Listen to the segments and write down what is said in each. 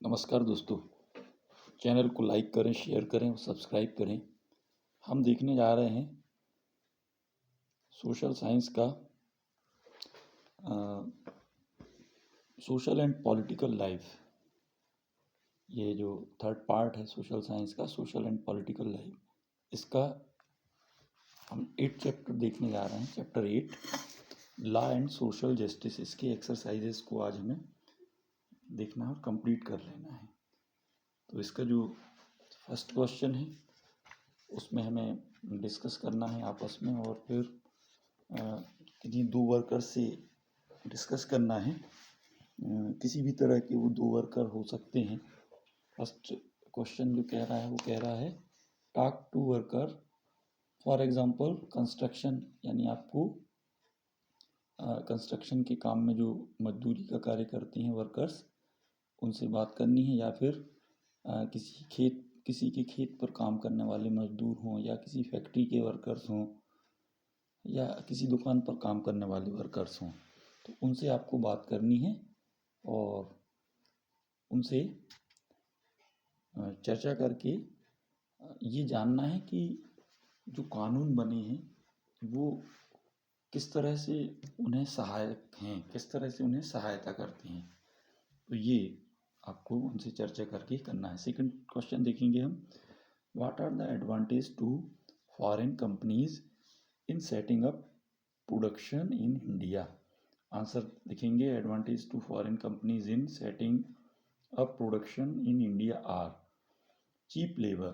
नमस्कार दोस्तों। चैनल को लाइक करें, शेयर करें और सब्सक्राइब करें। हम देखने जा रहे हैं सोशल साइंस का सोशल एंड पॉलिटिकल लाइफ। ये जो थर्ड पार्ट है सोशल साइंस का, सोशल एंड पॉलिटिकल लाइफ, इसका हम 8 चैप्टर देखने जा रहे हैं। Chapter 8 law and social justice. इसके एक्सरसाइजेस को आज हमें देखना है और कंप्लीट कर लेना है। तो इसका जो फर्स्ट क्वेश्चन है उसमें हमें डिस्कस करना है आपस में, और फिर किन्हीं दो वर्कर से डिस्कस करना है। किसी भी तरह के वो दो वर्कर हो सकते हैं। फर्स्ट क्वेश्चन जो कह रहा है वो कह रहा है talk to worker. For example construction, यानी आपको कंस्ट्रक्शन के काम में जो मजदूरी का कार्य करते हैं वर्कर्स, उनसे बात करनी है, या फिर किसी के खेत पर काम करने वाले मजदूर हों, या किसी फैक्ट्री के वर्कर्स हों, या किसी दुकान पर काम करने वाले वर्कर्स हों, तो उनसे आपको बात करनी है और उनसे चर्चा करके ये जानना है कि जो कानून बने हैं वो किस तरह से उन्हें सहायक हैं, किस तरह से उन्हें सहायता करते हैं। तो ये आपको उनसे चर्चा करके करना है। सेकंड क्वेश्चन देखेंगे हम, what are the advantage to foreign companies in setting up production in India. Answer लिखेंगे, advantage to foreign companies in setting up production in India are cheap labour,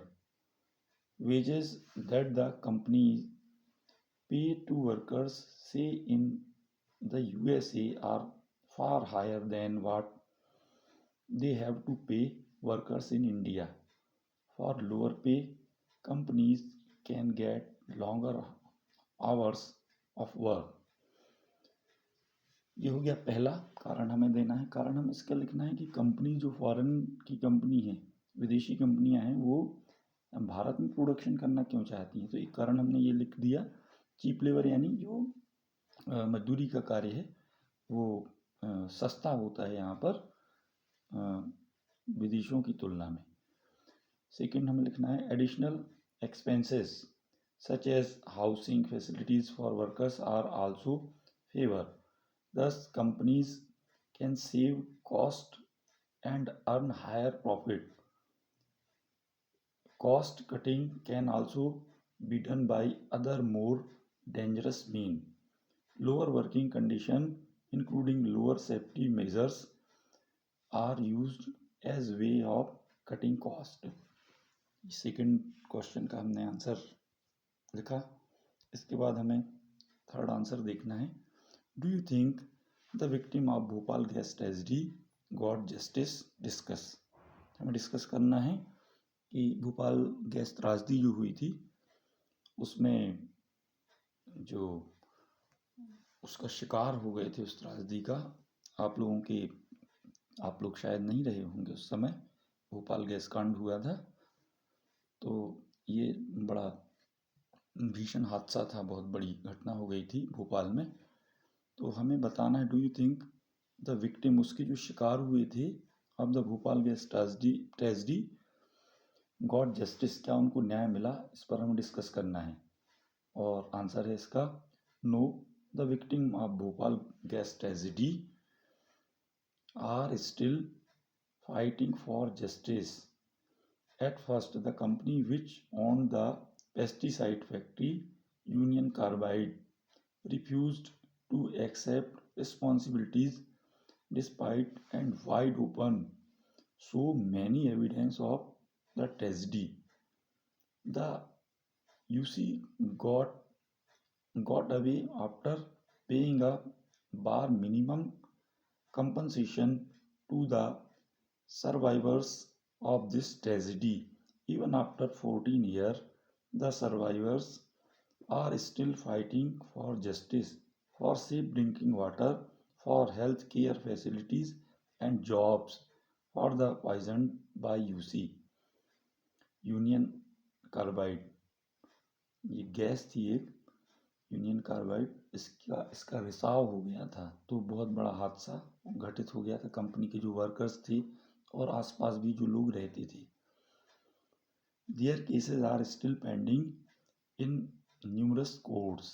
wages that the company pay to workers, say in the USA, are far higher than what they have to pay workers in India. For lower pay, companies can get longer hours of work. ये हो गया पहला कारण हमें देना है। कारण हमें इसका लिखना है कि कंपनी जो फॉरेन की कंपनी है, विदेशी कंपनियां हैं, वो भारत में प्रोडक्शन करना क्यों चाहती हैं। तो एक कारण हमने ये लिख दिया, चीप लेबर, यानी जो मजदूरी का कार्य है वो सस्ता होता है यहाँ पर विदेशों की तुलना में। सेकंड हमें लिखना है, additional expenses such as housing facilities for workers are also favour, thus companies can save cost and earn higher profit. Cost cutting can also be done by other more dangerous means. Lower working condition, including lower safety measures, are used as way of cutting cost. Second question का हमने answer लिखा। इसके बाद हमें third answer देखना है, do you think the victim of Bhopal gas tragedy got justice. Discuss, हमें discuss करना है कि भोपाल गैस त्रासदी जो हुई थी उसमें जो उसका शिकार हो गए थे उस त्रासदी का, आप लोग शायद नहीं रहे होंगे उस समय, भोपाल गैस कांड हुआ था। तो ये बड़ा भीषण हादसा था, बहुत बड़ी घटना हो गई थी भोपाल में। तो हमें बताना है, do you think the victim, उसके जो शिकार हुए थे of the Bhopal gas tragedy got justice, क्या उनको न्याय मिला, इस पर हमें डिस्कस करना है। और आंसर है इसका, no, the victim of Bhopal gas tragedy are still fighting for justice. At first, the company which owned the pesticide factory, Union Carbide, refused to accept responsibilities despite and wide open so many evidence of the tragedy. The UC got away after paying a bar minimum compensation to the survivors of this tragedy. Even after 14 years, the survivors are still fighting for justice, for safe drinking water, for health care facilities and jobs for the poisoned by UC, union carbide. ये gas थी एक, union carbide, इसका रिसाव हो गया था, तो बहुत बड़ा हादसा घटित हो गया था। कंपनी के जो वर्कर्स थे और आसपास भी जो लोग रहते थे। Their cases are still pending in numerous courts.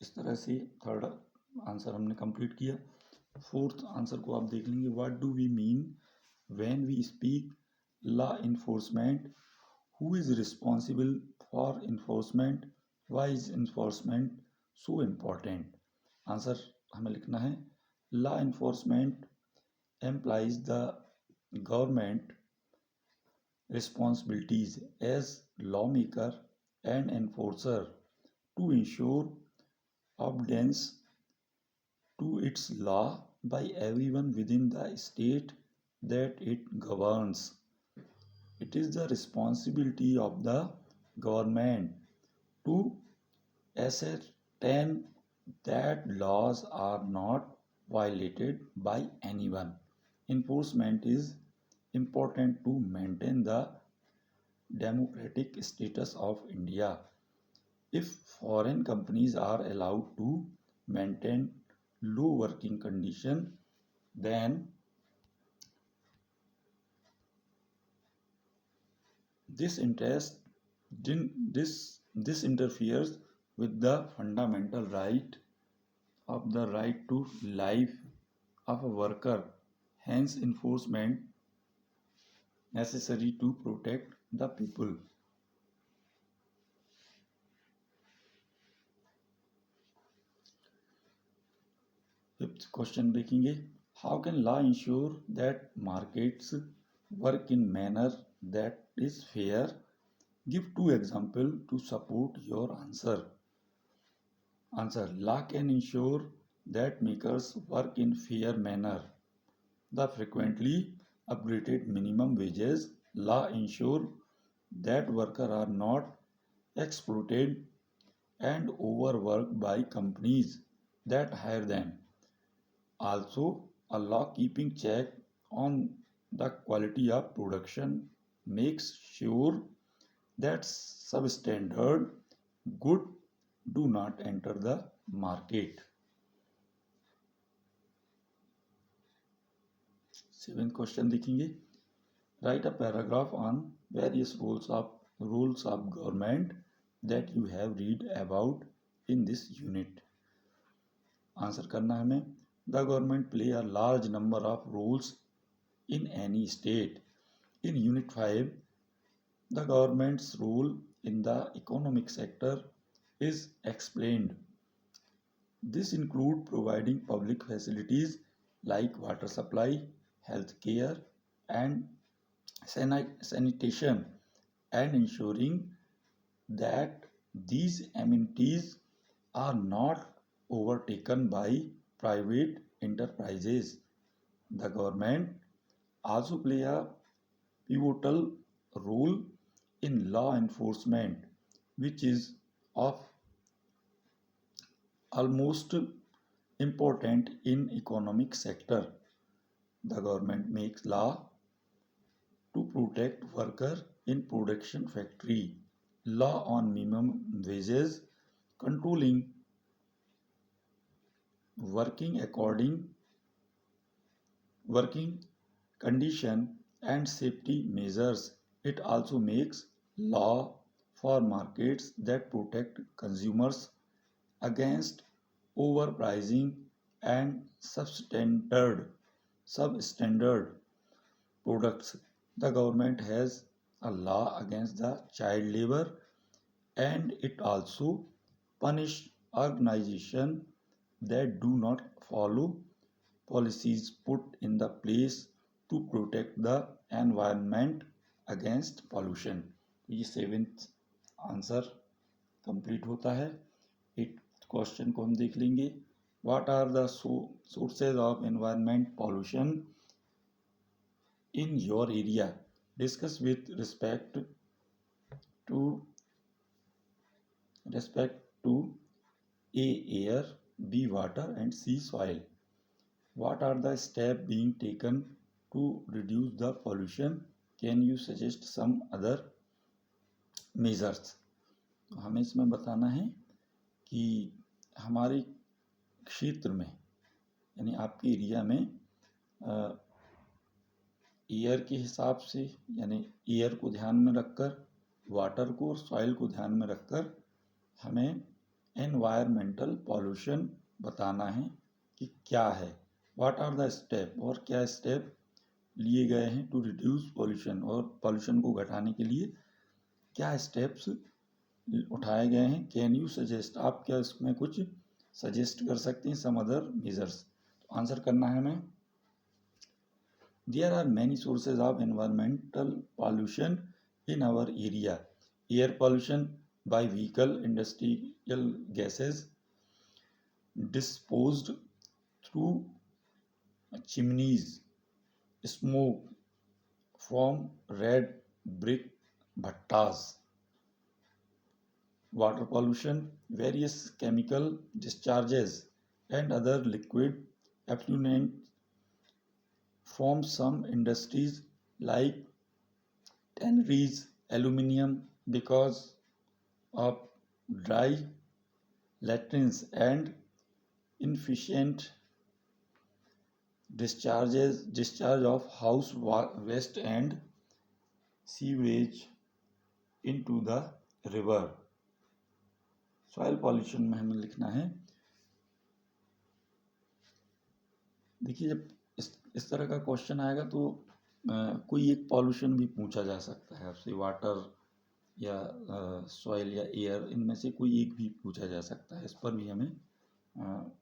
इस तरह से थर्ड आंसर हमने कंप्लीट किया। फोर्थ आंसर को आप देख लेंगे। What do we mean when we speak law enforcement? Who is responsible for enforcement? Why is enforcement so important? Answer हमें लिखना है, law enforcement implies the government responsibilities as lawmaker and enforcer to ensure obedience to its law by everyone within the state that it governs. It is the responsibility of the government to ascertain that laws are not violated by anyone. Enforcement is important to maintain the democratic status of India. If foreign companies are allowed to maintain low working condition, then this interferes with the fundamental right of the right to life of a worker. Hence, enforcement necessary to protect the people. Fifth question देखेंगे, how can law ensure that markets work in manner that is fair? Give 2 examples to support your answer. Answer, law can ensure that makers work in fair manner. The frequently upgraded minimum wages law ensure that workers are not exploited and overworked by companies that hire them. Also, a law keeping check on the quality of production makes sure that substandard goods do not enter the market. 7th question देखेंगे, write a paragraph on various roles of government that you have read about in this unit. Answer करना है हमें, the government play a large number of roles in any state. In unit 5, the government's role in the economic sector is explained. This includes providing public facilities like water supply, health care, and sanitation, and ensuring that these amenities are not overtaken by private enterprises. The government also play a pivotal role in law enforcement, which is of almost important in economic sector. The government makes law to protect worker in production factory, law on minimum wages, controlling working condition and safety measures. It also makes law for markets that protect consumers against overpricing and substandard products. The government has a law against the child labor, and it also punish organizations that do not follow policies put in the place to protect the environment against pollution. ये 7th answer complete होता है। 8th question को हम देख लेंगे, what are the sources of environment pollution in your area? Discuss with respect to A, air, B, water, and C, soil. What are the steps being taken to reduce the pollution? Can you suggest some other measures? हमें इसमें बताना है कि हमारे क्षेत्र में यानी आपके एरिया में एयर के हिसाब से, यानी एयर को ध्यान में रखकर, वाटर को और सॉइल को ध्यान में रखकर हमें एनवायरमेंटल पॉल्यूशन बताना है कि क्या है, व्हाट आर द स्टेप, और क्या स्टेप लिए गए हैं टू रिड्यूस पॉल्यूशन, और पॉल्यूशन को घटाने के लिए क्या स्टेप्स उठाए गए हैं। कैन यू सजेस्ट, आप क्या इसमें कुछ सजेस्ट कर सकते हैं सम अदर मेजर्स। तो आंसर करना है हमें। There are many sources of environmental pollution in our area. Air pollution by vehicle, industrial gases disposed through chimneys, smoke from red brick bhattas, water pollution, various chemical discharges and other liquid effluent from some industries like tanneries, aluminium, because of dry latrines and inefficient discharge of house waste and sewage into the river. Soil pollution में हमें लिखना है, देखिए जब इस तरह का question आएगा तो कोई एक पॉल्यूशन भी पूछा जा सकता है आपसे, वाटर या सॉइल या एयर, इनमें से कोई एक भी पूछा जा सकता है, इस पर भी हमें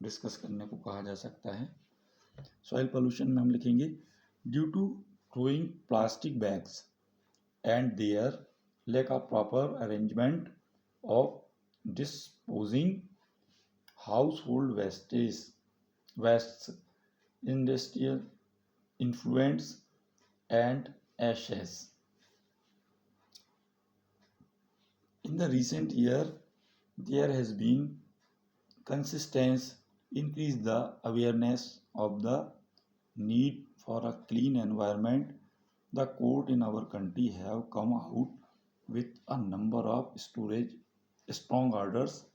डिस्कस करने को कहा जा सकता है। सॉइल पोल्यूशन में हम लिखेंगे due to throwing plastic bags and there lack of proper arrangement of disposing household wastes, industrial influents and ashes. In the recent year, there has been consistent increase the awareness of the need for a clean environment. The court in our country have come out with a number of strong orders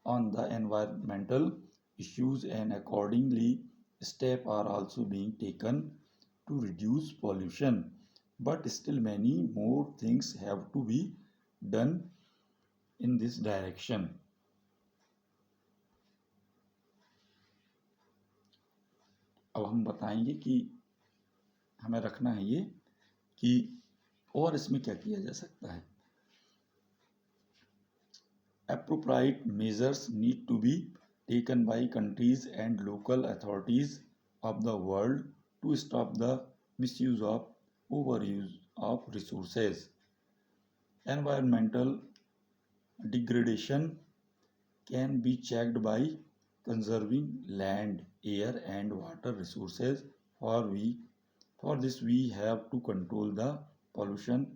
on the environmental issues, and accordingly steps are also being taken to reduce pollution. But still many more things have to be done in this direction. अब हम बताएंगे कि हमें रखना है ये कि और इसमें क्या किया जा सकता है। Appropriate measures need to be taken by countries and local authorities of the world to stop the misuse of overuse of resources. Environmental degradation can be checked by conserving land, air and water resources. For this we have to control the pollution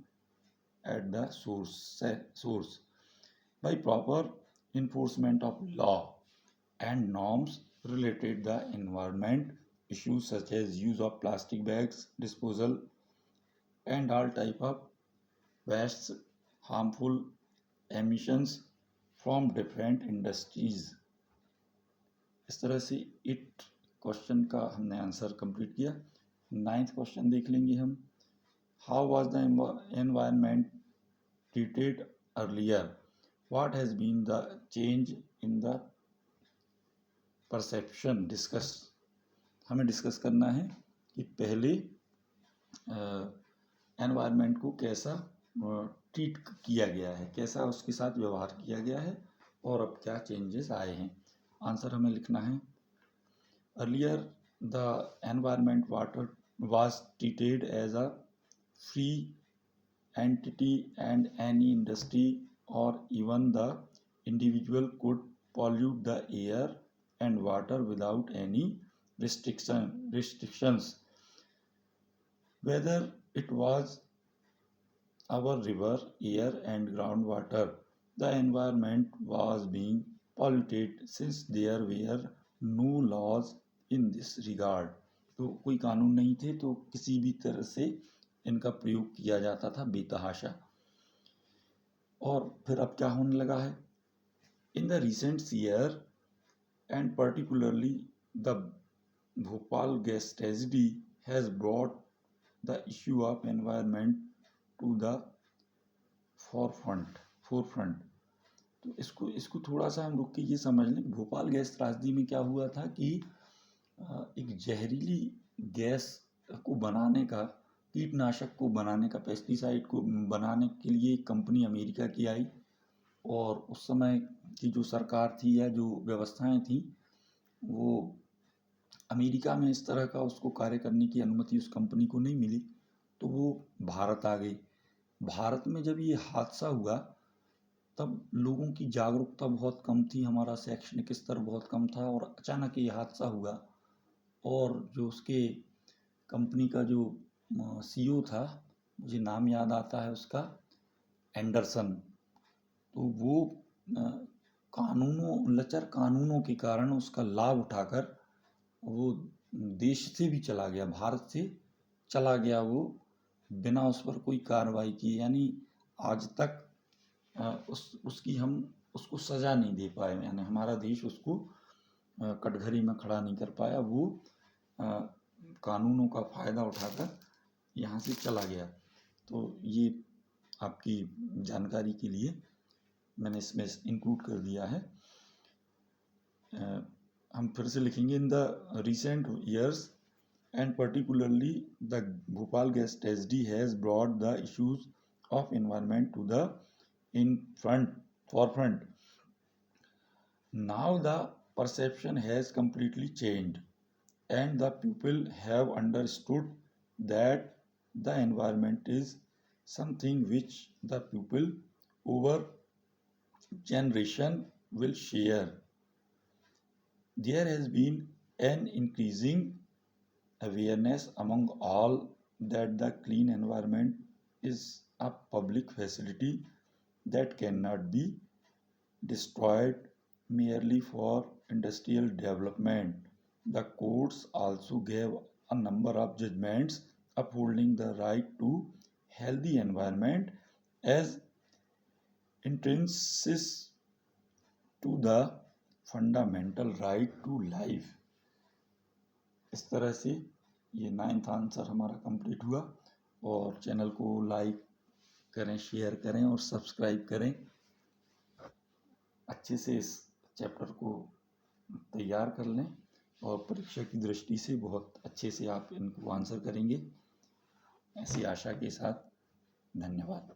at the source by proper enforcement of law and norms related to the environment. Issues such as use of plastic bags, disposal and all type of wastes, harmful emissions from different industries. इस तरह से it question का हमने answer complete किया। 9th question देख लेंगे हम। How was the environment treated earlier, what has been the change in the perception. Discuss, हमें डिस्कस करना है कि पहले एनवायरनमेंट को कैसा ट्रीट किया गया है, कैसा उसके साथ व्यवहार किया गया है और अब क्या चेंजेस आए हैं। आंसर हमें लिखना है earlier the environment water was treated as a free entity and any industry और even the individual could pollute the air and water without any restrictions, whether it was our river, air and groundwater. The environment was being polluted since there were no laws in this regard. तो कोई कानून नहीं थे तो किसी भी तरह से इनका प्रयोग किया जाता था बेतहाशा। और फिर अब क्या होने लगा है। In the recent year and particularly the Bhopal gas tragedy has brought the issue of environment to the forefront. तो इसको थोड़ा सा हम रुक के ये समझ लें। भोपाल गैस त्रासदी में क्या हुआ था कि एक जहरीली गैस को बनाने का, कीटनाशक को बनाने का, पेस्टिसाइड को बनाने के लिए एक कंपनी अमेरिका की आई, और उस समय की जो सरकार थी या जो व्यवस्थाएं थी वो अमेरिका में इस तरह का उसको कार्य करने की अनुमति उस कंपनी को नहीं मिली, तो वो भारत आ गई। भारत में जब ये हादसा हुआ तब लोगों की जागरूकता बहुत कम थी, हमारा शैक्षणिक स्तर बहुत कम था, और अचानक ये हादसा हुआ। और जो उसके कंपनी का जो सीईओ था, मुझे नाम याद आता है उसका, एंडरसन, तो वो लचर कानूनों के कारण उसका लाभ उठाकर वो देश से भी चला गया, भारत से चला गया वो, बिना उस पर कोई कार्रवाई की। यानी आज तक उसकी हम उसको सजा नहीं दे पाए, यानी हमारा देश उसको कटघरे में खड़ा नहीं कर पाया। वो कानूनों का फायदा उठाकर यहाँ से चला गया। तो ये आपकी जानकारी के लिए मैंने इसमें इंक्लूड कर दिया है। हम फिर से लिखेंगे, in the recent years and particularly the Bhopal gas tragedy has brought the issues of environment to the forefront. Now the perception has completely changed and the people have understood that the environment is something which the people over generation will share. There has been an increasing awareness among all that the clean environment is a public facility that cannot be destroyed merely for industrial development. The courts also gave a number of judgments upholding the right to healthy environment as intrinsic to the fundamental right to life. इस तरह से ये 9th answer हमारा complete हुआ। और channel को like करें, share करें और सब्सक्राइब करें। अच्छे से इस चैप्टर को तैयार कर लें और परीक्षा की दृष्टि से बहुत अच्छे से आप इनको आंसर करेंगे, ऐसी आशा के साथ। धन्यवाद।